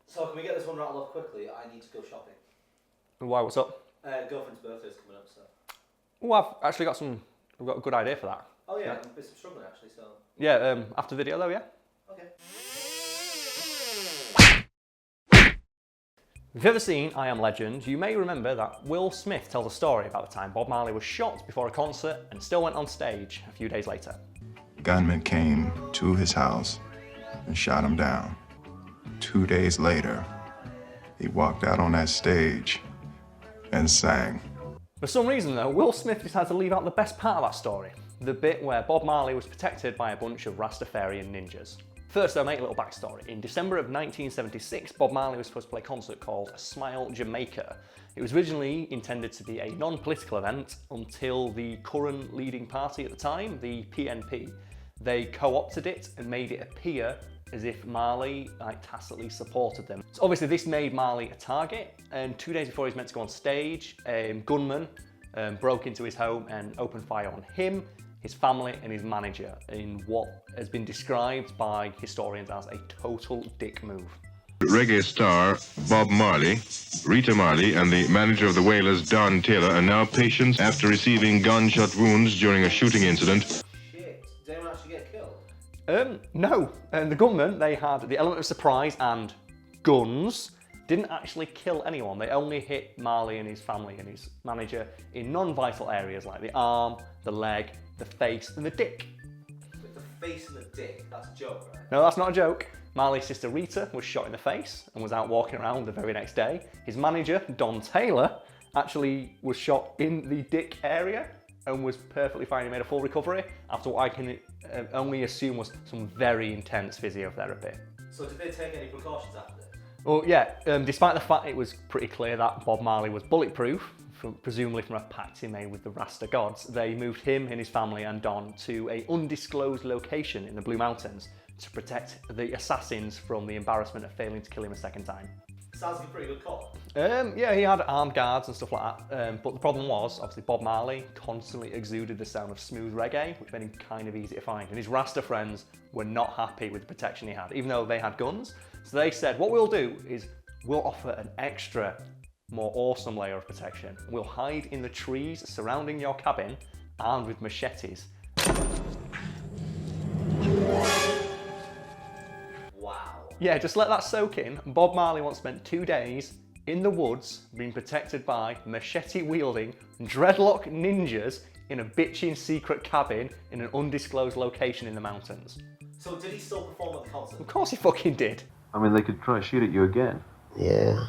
So can we get this one rattled off quickly? I need to go shopping. Why, what's up? Girlfriend's birthday's coming up, so... Oh, I've actually got a good idea for that. Oh yeah, I'm a bit struggling actually, so... Yeah, after the video though, yeah? Okay. If you've ever seen I Am Legend, you may remember that Will Smith tells a story about the time Bob Marley was shot before a concert and still went on stage a few days later. Gunmen came to his house and shot him down. 2 days later, he walked out on that stage and sang. For some reason though, Will Smith decided to leave out the best part of that story, the bit where Bob Marley was protected by a bunch of Rastafarian ninjas. First though, make a little backstory. In December of 1976, Bob Marley was supposed to play a concert called Smile Jamaica. It was originally intended to be a non-political event until the current leading party at the time, the PNP, they co-opted it and made it appear as if Marley tacitly supported them. So obviously this made Marley a target, and 2 days before he was meant to go on stage, gunmen broke into his home and opened fire on him, his family and his manager in what has been described by historians as a total dick move. Reggae star Bob Marley, Rita Marley and the manager of the Wailers Don Taylor are now patients after receiving gunshot wounds during a shooting incident. Shit, did anyone actually get killed? No, the gunmen, they had the element of surprise and guns, didn't actually kill anyone. They only hit Marley and his family and his manager in non-vital areas like the arm, the leg, the face and the dick. With the face and the dick, that's a joke, right? No, that's not a joke. Marley's sister Rita was shot in the face and was out walking around the very next day. His manager, Don Taylor, actually was shot in the dick area and was perfectly fine. He made a full recovery after what I can only assume was some very intense physiotherapy. So did they take any precautions after this? Well, yeah, despite the fact it was pretty clear that Bob Marley was bulletproof, presumably from a pact he made with the Rasta gods, they moved him and his family and Don to an undisclosed location in the Blue Mountains to protect the assassins from the embarrassment of failing to kill him a second time. Sounds like a pretty good call. Yeah, he had armed guards and stuff like that, but the problem was, obviously, Bob Marley constantly exuded the sound of smooth reggae, which made him kind of easy to find, and his Rasta friends were not happy with the protection he had, even though they had guns. So they said, what we'll do is we'll offer an extra, more awesome layer of protection. We'll hide in the trees surrounding your cabin, armed with machetes. Wow. Yeah, just let that soak in. Bob Marley once spent 2 days in the woods being protected by machete-wielding, dreadlock ninjas in a bitchin' secret cabin in an undisclosed location in the mountains. So did he still perform at the concert? Of course he fucking did. I mean, they could try and shoot at you again. Yeah.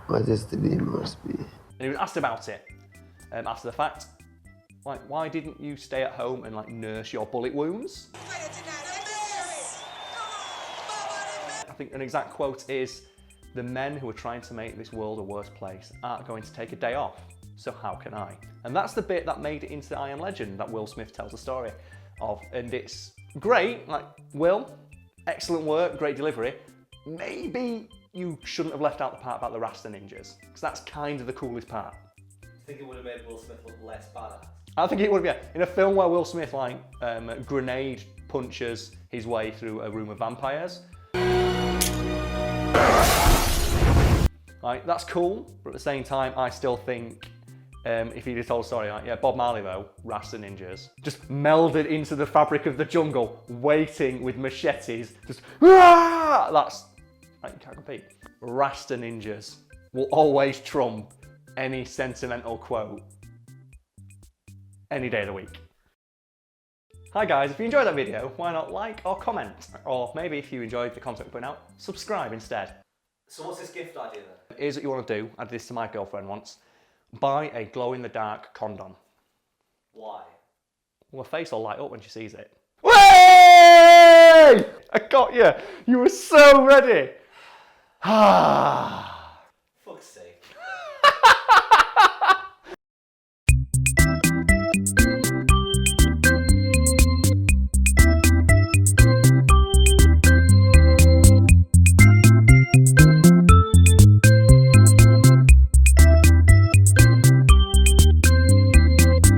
What is to be must be. And he was asked about it after the fact, like, why didn't you stay at home and like nurse your bullet wounds? I think an exact quote is, the men who are trying to make this world a worse place aren't going to take a day off, so how can I? And that's the bit that made it into the I Am Legend that Will Smith tells the story of, and it's great, like, Will, excellent work, great delivery. Maybe you shouldn't have left out the part about the Rasta Ninjas, because that's kind of the coolest part. Do you think it would have made Will Smith look less badass? I think it would be, yeah. In a film where Will Smith like grenade punches his way through a room of vampires. Like, that's cool, but at the same time, I still think if he'd have told a story like, yeah, Bob Marley though, Rasta Ninjas, just melded into the fabric of the jungle, waiting with machetes, just, Aah! That's, like, you can't compete. Rasta Ninjas will always trump any sentimental quote any day of the week. Hi guys, if you enjoyed that video, why not like or comment? Or maybe if you enjoyed the content we're putting out, subscribe instead. So what's this gift idea then? Here's what you want to do. I did this to my girlfriend once. Buy a glow-in-the-dark condom. Why? Well, her face will light up when she sees it. Way! I got you. You were so ready. Ah.